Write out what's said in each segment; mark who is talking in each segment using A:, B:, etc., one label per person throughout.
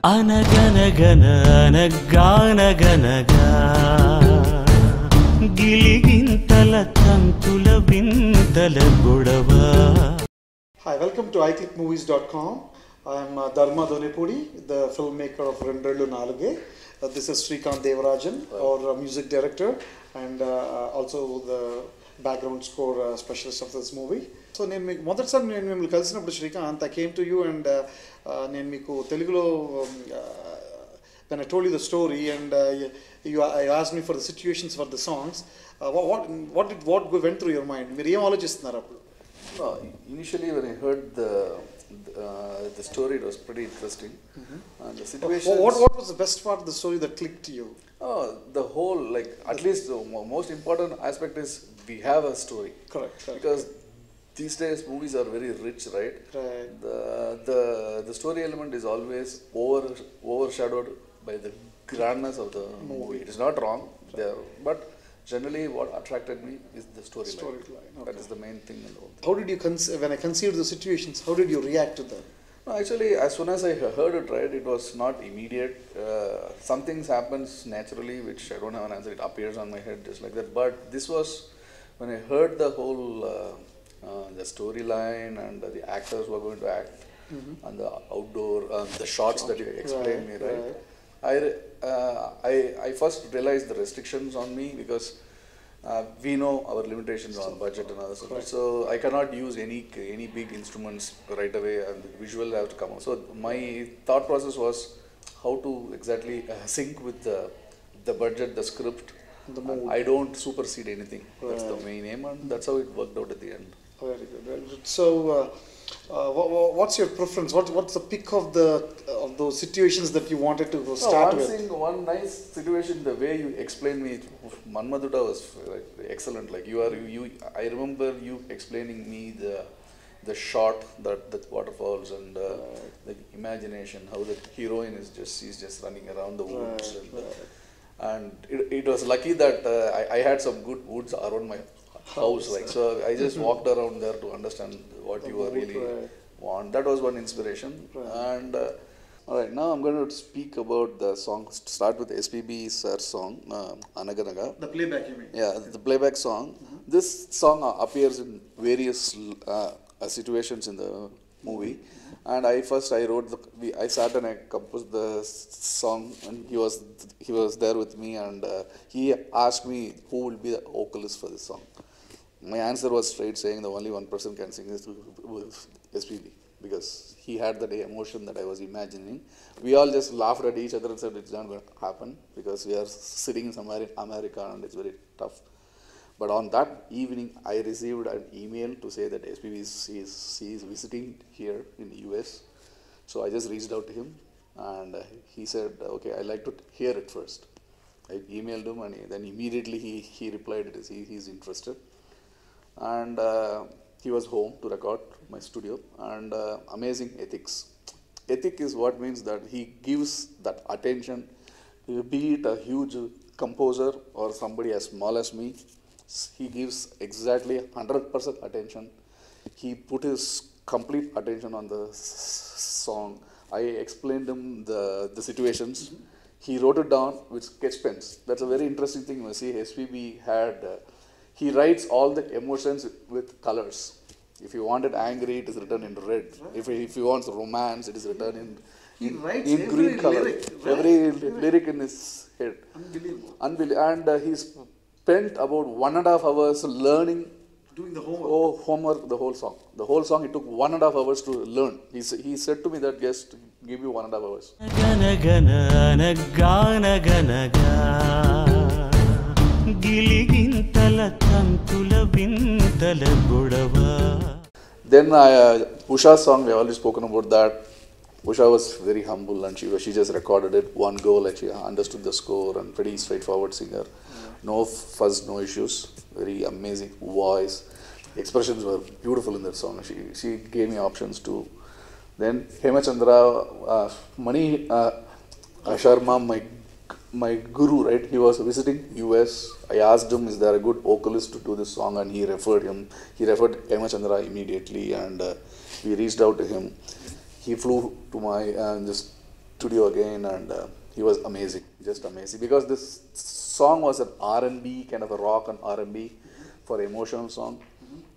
A: అనగనగన అనగానగనగా గిలిగింతల తంతుల వింతల గొడవ.
B: Hi, welcome to iQlikmovies.com. I am Dharma Donepudi, the filmmaker of Rendu, Naluge. This is Srikanth, Devarajan, our music director, and also the background score specialist of this movie. So, మొదటిసారి నేను మిమ్మల్ని కలిసినప్పుడు Srikanth, I came to you and నేను మీకు తెలుగులో when I told you the story and you asked me for the situations for the songs, what went through your mind? మీరు ఏం ఆలోచిస్తున్నారు అప్పుడు?
C: No, initially when I heard the story, it was pretty interesting. And the situation.
B: What was the best part of the story that clicked to you?
C: Oh, the whole, like, at least the most important aspect is we have a story.
B: Correct.
C: Because these days movies are very rich, right?
B: Right.
C: The story element is always overshadowed by the grandness of the movie. It is not wrong there, but generally what attracted me is the storyline.
B: Okay.
C: That is the main thing in the whole thing.
B: How did you when I conceived the situations, how did you react to them?
C: No, actually, as soon as I heard it, right, it was not immediate. Some things happens naturally, which I don't have an answer. It appears on my head just like that. But this was when I heard the whole the storyline and the actors who are going to act and the outdoor the shots that you explained me, right? I first realized the restrictions on me because we know our limitations on budget and other stuff. So I cannot use any big instruments right away, and the visual have to come out. So my thought process was how to exactly sync with the budget, the script. I don't supersede anything. That's the main aim, and that's how it worked out at the end.
B: Very good. Very good. So, what's your preference? What's the pick of those situations that you wanted to start with?
C: One nice situation, the way you explained me, Manmaduta was excellent. Like I remember you explaining me the shot, the waterfalls and the imagination, how the heroine she's just running around the woods, and it was lucky that I had some good woods around my house, like, so I just walked around there to understand what you were really want. That was one inspiration. And all right, now I'm going to speak about the song. Start with SPB sir's song, Anaganaga.
B: The playback, you mean?
C: Yeah, the playback song. This song appears in various situations in the movie. And I sat and I composed the song, and he was there with me, and he asked me who will be the vocalist for this song. My answer was straight, saying the only one person can sing this was SPB, because he had that emotion that I was imagining. We all just laughed at each other and said it's not going to happen because we are sitting somewhere in America and it's very tough. But on that evening, I received an email to say that SPB is visiting here in the US. So I just reached out to him, and he said, okay, I'd like to hear it first. I emailed him, and then immediately he replied, he's interested. And he was home to record my studio, and amazing ethics. Ethic is what means that he gives that attention, be it a huge composer or somebody as small as me. He gives exactly 100% attention. He put his complete attention on the song. I explained him the situations. He wrote it down with sketch pens. That's a very interesting thing. You see, SPB had, he writes all the emotions with colors. If you want it angry, it is written in red. If he wants romance, it is written in green color.
B: Lyric, right?
C: Every lyric in his head. Unbelievable. And he spent about 1.5 hours learning,
B: doing the homework.
C: The whole song. The whole song, it took 1.5 hours to learn. He said to me that, just give you 1.5 hours. Then Usha's song, we have already spoken about that. Usha was very humble, and she just recorded it one go, like she understood the score, and pretty straightforward singer. No fuss, no issues. Very amazing voice. Expressions were beautiful in that song. She gave me options too. Then Hemachandra, Mani Sharma, my guru, right? He was visiting US. I asked him, is there a good vocalist to do this song? And he referred Hemachandra immediately, and we reached out to him. He flew to my studio again, and he was amazing, just amazing. Because this song was an R&B, kind of a rock and R&B for emotional song,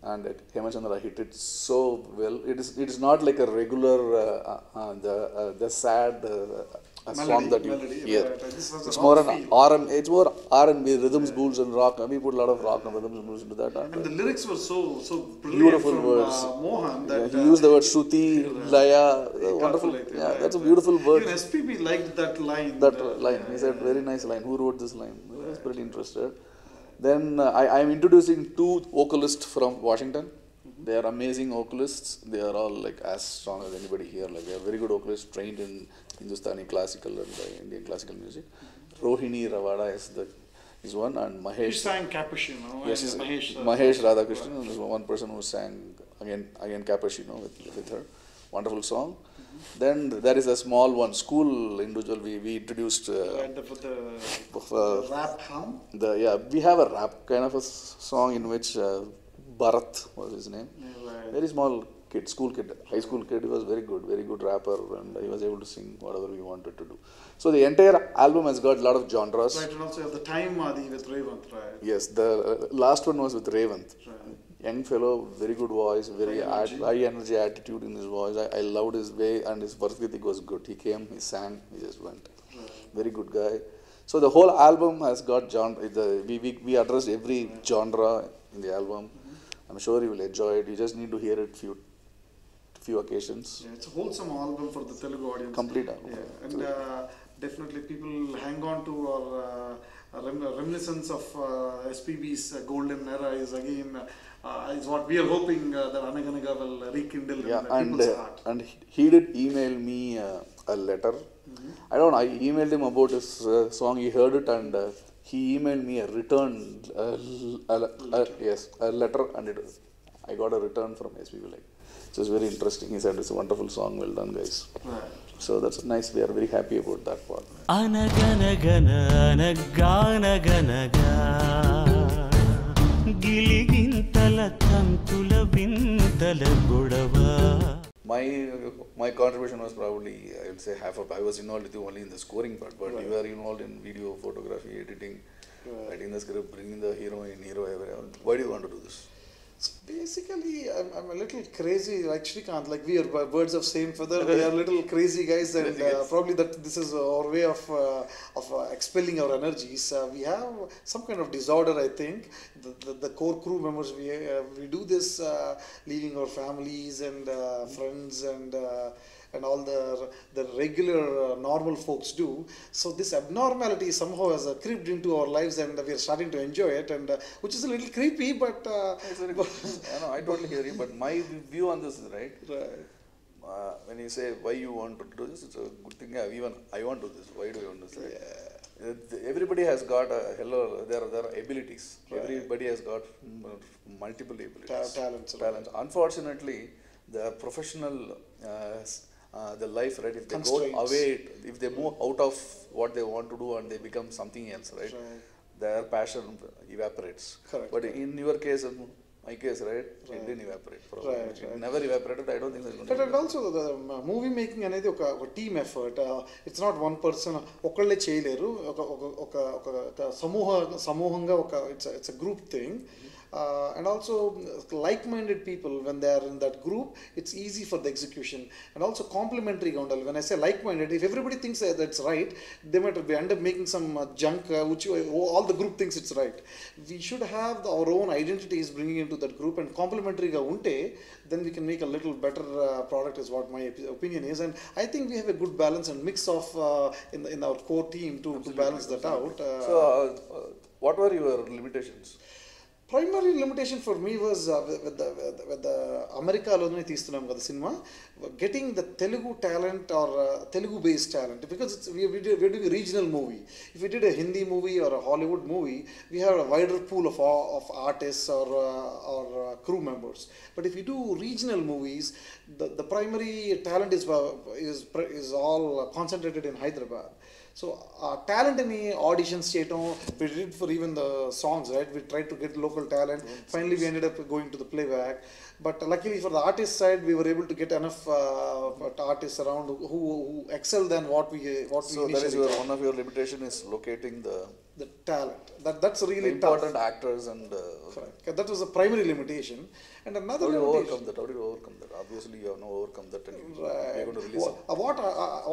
C: and Hemachandra hit it so well. It is not like a regular the sad song that you hear. It's more an R&B rhythms, blues, and rock. We put a lot of rock and rhythms and blues into that.
B: And the lyrics were so brilliant.
C: Beautiful
B: from,
C: words.
B: Mohan. That,
C: he used the word Shruti, Laya. Wonderful. Yeah, that's a beautiful word.
B: Even SPB liked that line.
C: He said, very nice line. Who wrote this line? I was pretty interested. Then I am introducing two vocalists from Washington. They are amazing vocalists. They are all like as strong as anybody here. Like they are very good vocalists, trained in Hindustani classical and Indian classical music. Rohini Ravada is one, and Mahesh.
B: He sang Cappuccino.
C: Yes,
B: Mahesh
C: Radhakrishnan is one person who sang again Cappuccino with her. Wonderful song. Then there is a small one, school individual. We introduced
B: the rap hum.
C: We have a rap kind of a song in which Bharat was his name. Very small kid, school kid, high school kid. He was very good rapper, and he was able to sing whatever we wanted to do. So the entire album has got a lot of genres.
B: Right, and also the time Adi with Revant, right?
C: Yes, the last one was with Revant. Right. Young fellow, very good voice, very high energy attitude in his voice. I loved his way, and his Varthgitik was good. He came, he sang, he just went. Right. Very good guy. So the whole album has got genre. We addressed every genre in the album. I'm sure you will enjoy it. You just need to hear it few occasions.
B: Yeah, it's a wholesome album for the Telugu audience.
C: Complete album.
B: Yeah, and definitely people hang on to our reminiscence of SPB's golden era is again is what we are hoping that Anaganaga will rekindle in people's heart.
C: And he did email me a letter. I emailed him about his song. He heard it, and he emailed me a return a letter, and I got a return from SPB. It was very interesting. He said, it's a wonderful song, well done guys. Right. So that's nice. We are very happy about that part.
A: Anaganagana anaganaganaga Giligintala tantula vintala godava.
C: My contribution was probably, I would say, half of. I was involved with you only in the scoring part, but you were involved in video, photography, editing, writing the script, bringing the hero, everyone. Why do you want to do this?
B: Basically, I'm a little crazy like Srikanth. Like we are birds of same feather. We are little crazy guys, and probably this is our way of expelling our energies. We have some kind of disorder, I think. The core crew members, we do this, leaving our families and friends and all the regular normal folks do. So this abnormality somehow has creeped into our lives, and we are starting to enjoy it, and which is a little creepy, but
C: I totally hear you. But my view on this is right. When you say why you want to do this, it's a good thing. Even I want to do this. Why do you want to do this? Everybody has got there are abilities. Everybody has got multiple abilities. Talents. Unfortunately, the professional the life, right? If they go away, if they move out of what they want to do and they become something else, right? Their passion evaporates.
B: Correct.
C: But in your case, my case, right? It didn't evaporate. It never evaporated. I don't think it's going to.
B: And also the movie making అనేది ఒక team effort. It's not one person. ఒకళ్ళే చేయలేరు. ఒక సమూహంగా it's a group thing. And also like-minded people, when they are in that group, it's easy for the execution, and also complementary. When I say like-minded, if everybody thinks that's right, they might end up making some junk which all the group thinks it's right. We should have our own identities bringing into that group, and complementary ga unte, then we can make a little better product, is what my opinion is. And I think we have a good balance and mix of in our core team to balance that out.
C: So what were your limitations?
B: Primary limitation for me was with the America-lone teestunam kada cinema, getting the Telugu talent or Telugu-based talent, because we're doing a regional movie. If we did a Hindi movie or a Hollywood movie, we have a wider pool of artists or crew members. But if we do regional movies, the primary talent is all concentrated in Hyderabad. So talent in the audition state, we did for even the songs, right? We tried to get local talent. Finally, we ended up going to the playback. But luckily for the artist side, we were able to get enough artists around who excel than what we
C: So that is one of your limitation is locating
B: the talent. That's really
C: the important actors and.
B: Correct. That was a primary limitation. And another
C: how do you
B: limitation.
C: overcome that? How do you overcome that? Obviously, you have not overcome that, and
B: Right.
C: you're going to release it.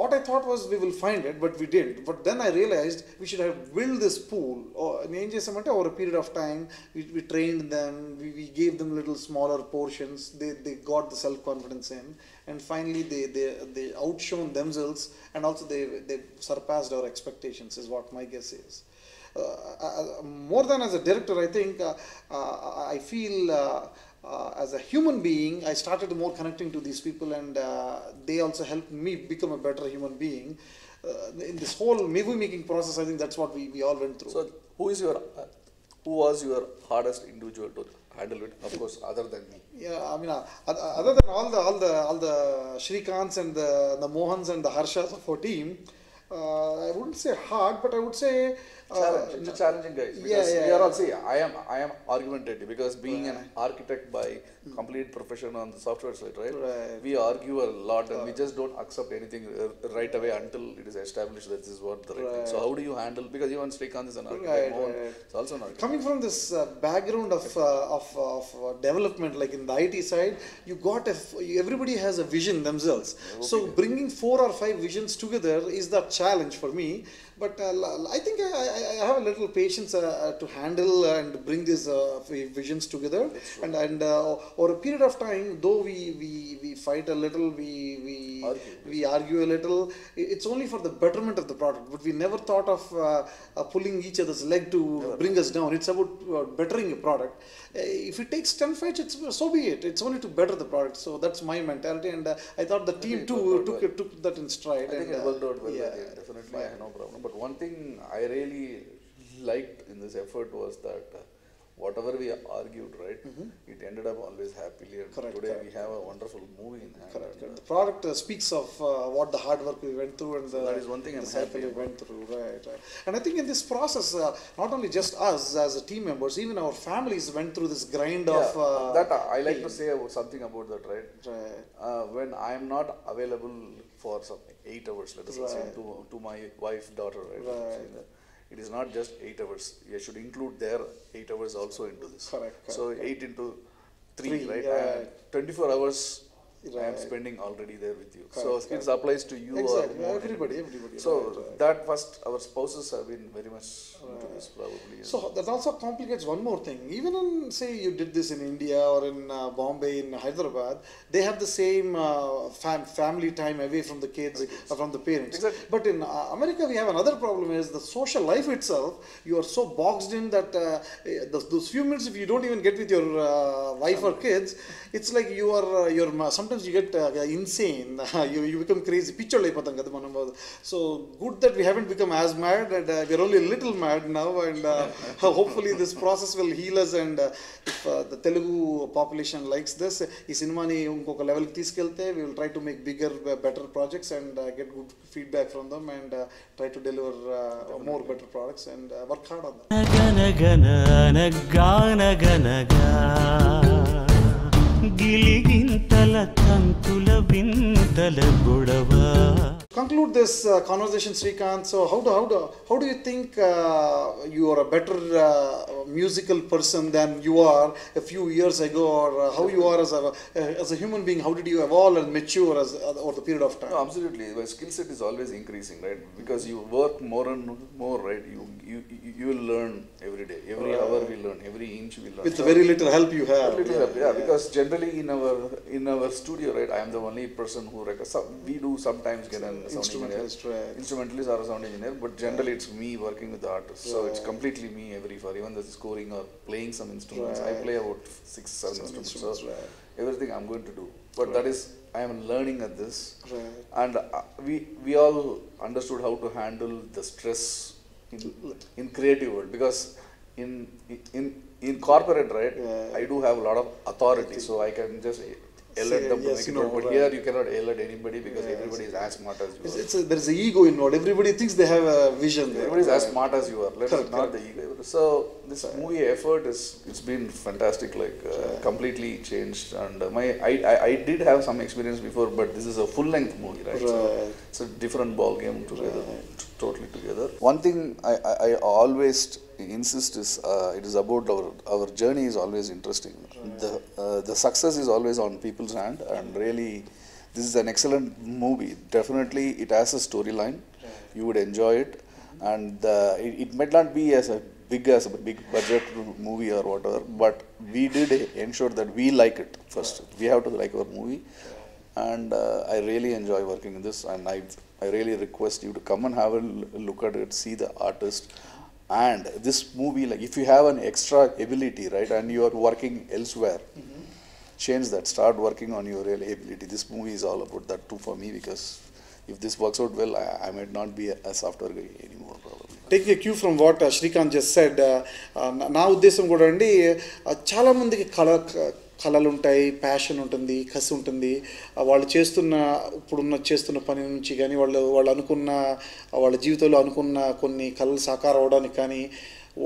B: What I thought was we will find it, but we didn't. But then I realized we should have built this pool. Over a period of time, we trained them, we gave them little smaller portions. They got the self-confidence in, and finally they outshone themselves, and also they surpassed our expectations, is what my guess is. More than as a director, I think I feel as a human being, I started more connecting to these people, and they also helped me become a better human being. In this whole movie making process, I think that's what we all went through.
C: So, who was your hardest individual to handle it? Of course, other than me.
B: Yeah, I mean, other than all the Srikanths and the Mohans and the Harshas of our team, I wouldn't say hard, but I would say
C: It's a challenging guys because we are all I am argumentative because being an architect by complete profession on the software side, right? We argue a lot and we just don't accept anything right away until it is established that this is what the right thing. So how do you handle, because even Srikanth is an architect, it's also an architect.
B: Coming from this background of development, like in the IT side, everybody has a vision themselves. So bringing 4 or 5 visions together is the challenge for me. But I think I have a little patience to handle and bring these visions together. And over a period of time, though we fight a little, we argue a little, it's only for the betterment of the product. But we never thought of pulling each other's leg to bring us down. It's about bettering a product. If it takes 10 fights, so be it. It's only to better the product. So that's my mentality. And I thought the team too took that in stride.
C: I think it worked out well. Definitely, I have no problem. But one thing I really liked in this effort was that whatever we argued, right, it ended up always happily. And today we have a wonderful movie in hand.
B: The product speaks of what the hard work we went through and
C: that is one thing I'm happy
B: we went through. Right. And I think in this process, not only just us as a team members, even our families went through this grind of.
C: That I like to say something about that, right? When I am not available for some 8 hours, let us say, to my wife, daughter, right? It is not just 8 hours. You should include their 8 hours also into this.
B: Correct.
C: So 8 into 3, right? 24 hours I am spending already there with you. So it applies to you or
B: everybody.
C: So that first, our spouses have been very much into this probably.
B: So that also complicates one more thing. Even in, say, you did this in India or in Bombay, in Hyderabad, they have the same family time away from the kids, from the parents.
C: Exactly.
B: But in America, we have another problem is the social life itself. You are so boxed in that those few minutes, if you don't even get with your wife or kids, it's like you're sometimes you get insane. You become crazy. So good that we haven't become as mad, and we're only a little mad now, and hopefully this process will heal us, and if the Telugu population likes this, this cinema ni unkoka level ki తీసుకెళ్తే, we will try to make bigger, better projects and get good feedback from them, and try to deliver more better products and work hard on that.
A: గిలిగింతల తంతుల వింతల గొడవ.
B: Conclude this conversation, Srikanth. So how do you think you are a better musical person than you are a few years ago, or how you are as a human being? How did you evolve and mature over the period of time?
C: No, absolutely. My skill set is always increasing, right? Because you work more and more, right? You will learn every day, every hour we learn, every inch we learn.
B: With very little help you have.
C: Because generally in our studio, right, I am the only person who we do sometimes get an instrumentalist or a sound engineer, but generally it's me working with the artist. So it's completely me for even the scoring or playing some instruments. I play about 6-7 instruments. So everything I'm going to do. But that is, I am learning at this. And we all understood how to handle the stress in creative world, because in corporate, right, I do have a lot of authority, so I can just yell at them to
B: yes,
C: make it
B: no,
C: work. But
B: right.
C: here you cannot yell at anybody because
B: Yes.
C: everybody is as smart as you are.
B: There's an ego involved. Everybody thinks they have a vision.
C: Everybody is as smart as you are. Let's
B: Correct,
C: not the ego. So this movie effort it's been fantastic. Like completely changed. And I did have some experience before, but this is a full length movie, right? So it's a different ball game together, totally together. One thing I always insist is it is about our journey is always interesting. The success is always on people's hand, and really this is an excellent movie. Definitely it has a storyline. You would enjoy it, and it might not be as a big budget movie or whatever, but we did ensure that we like it first. We have to like our movie, and I really enjoy working in this, and I really request you to come and have a look at it, see the artist. And this movie, like if you have an extra ability, right, and you are working elsewhere, change that, start working on your real ability. This movie is all about that too for me, because if this works out well, I might not be a software guy anymore probably.
B: Taking a cue from what Srikanth just said, నా ఉద్దేశం కూడా అండి, చాలా మందికి కళలు ఉంటాయి, passion ఉంటుంది, కసి ఉంటుంది. వాళ్ళు చేస్తున్న పని నుంచి కానీ వాళ్ళు అనుకున్న వాళ్ళ జీవితంలో అనుకున్న కొన్ని కళలు సాకారం అవడానికి కానీ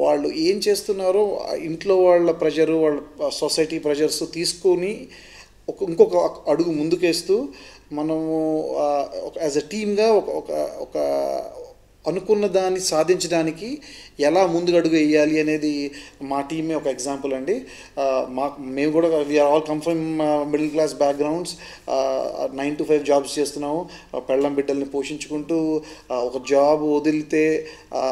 B: వాళ్ళు ఏం చేస్తున్నారో ఇంట్లో వాళ్ళ ప్రెషరు, వాళ్ళ సొసైటీ ప్రెషర్స్ తీసుకొని ఇంకొక అడుగు ముందుకేస్తూ మనము యాజ్ ఎ టీమ్గా ఒక అనుకున్న దాన్ని సాధించడానికి ఎలా ముందుకు అడుగు వేయాలి అనేది మా టీమే ఒక ఎగ్జాంపుల్ అండి. మేము కూడా we are all come from middle class backgrounds. 9 to 5 jobs చేస్తున్నాము, పెళ్ళం బిడ్డల్ని పోషించుకుంటూ. ఒక జాబ్ వదిలితే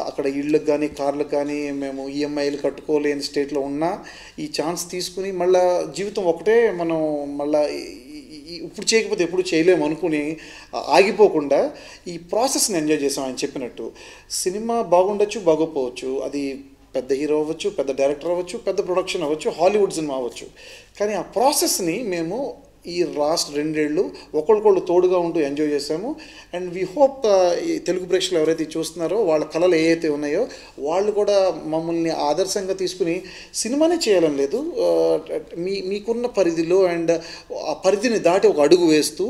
B: అక్కడ ఇళ్ళకి కానీ కార్లకు కానీ మేము ఈఎంఐలు కట్టుకోలేని స్టేట్లో ఉన్నా ఈ ఛాన్స్ తీసుకుని మళ్ళీ జీవితం ఒకటే, మనం మళ్ళీ ఇప్పుడు చేయకపోతే ఎప్పుడు చేయలేము అనుకుని ఆగిపోకుండా ఈ ప్రాసెస్ని ఎంజాయ్ చేసాం. ఆయన చెప్పినట్టు సినిమా బాగుండొచ్చు, బాగోపోవచ్చు, అది పెద్ద హీరో అవ్వచ్చు, పెద్ద డైరెక్టర్ అవ్వచ్చు, పెద్ద ప్రొడక్షన్ అవ్వచ్చు, హాలీవుడ్ సినిమా అవ్వచ్చు. కానీ ఆ ప్రాసెస్ని మేము ఈ లాస్ట్ 2 ఏళ్ళు ఒకరికొకళ్ళు తోడుగా ఉంటూ ఎంజాయ్ చేసాము. అండ్ వీ హోప్ ఈ తెలుగు ప్రేక్షకులు ఎవరైతే చూస్తున్నారో వాళ్ళ కళలు ఏవైతే ఉన్నాయో వాళ్ళు కూడా మమ్మల్ని ఆదర్శంగా తీసుకుని సినిమానే చేయాలని లేదు, మీకున్న పరిధిలో అండ్ ఆ పరిధిని దాటి ఒక అడుగు వేస్తూ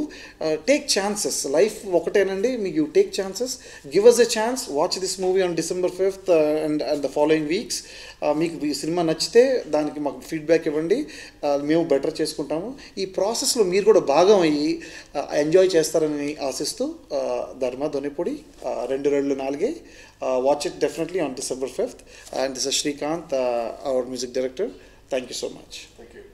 B: టేక్ ఛాన్సెస్. లైఫ్ ఒకటేనండి, మీకు you take chances, give us a chance, watch this movie on December 5th and the following weeks. మీకు ఈ సినిమా నచ్చితే దానికి మాకు ఫీడ్బ్యాక్ ఇవ్వండి, మేము బెటర్ చేసుకుంటాము. ఈ ప్రాసెస్లో మీరు కూడా భాగం అయ్యి ఎంజాయ్ చేస్తారని ఆశిస్తూ, ధర్మ దొనెపొడి, Rendu 4. Watch it definitely on December 5th. And this is Srikanth, our music director. Thank you so much.
C: Thank you.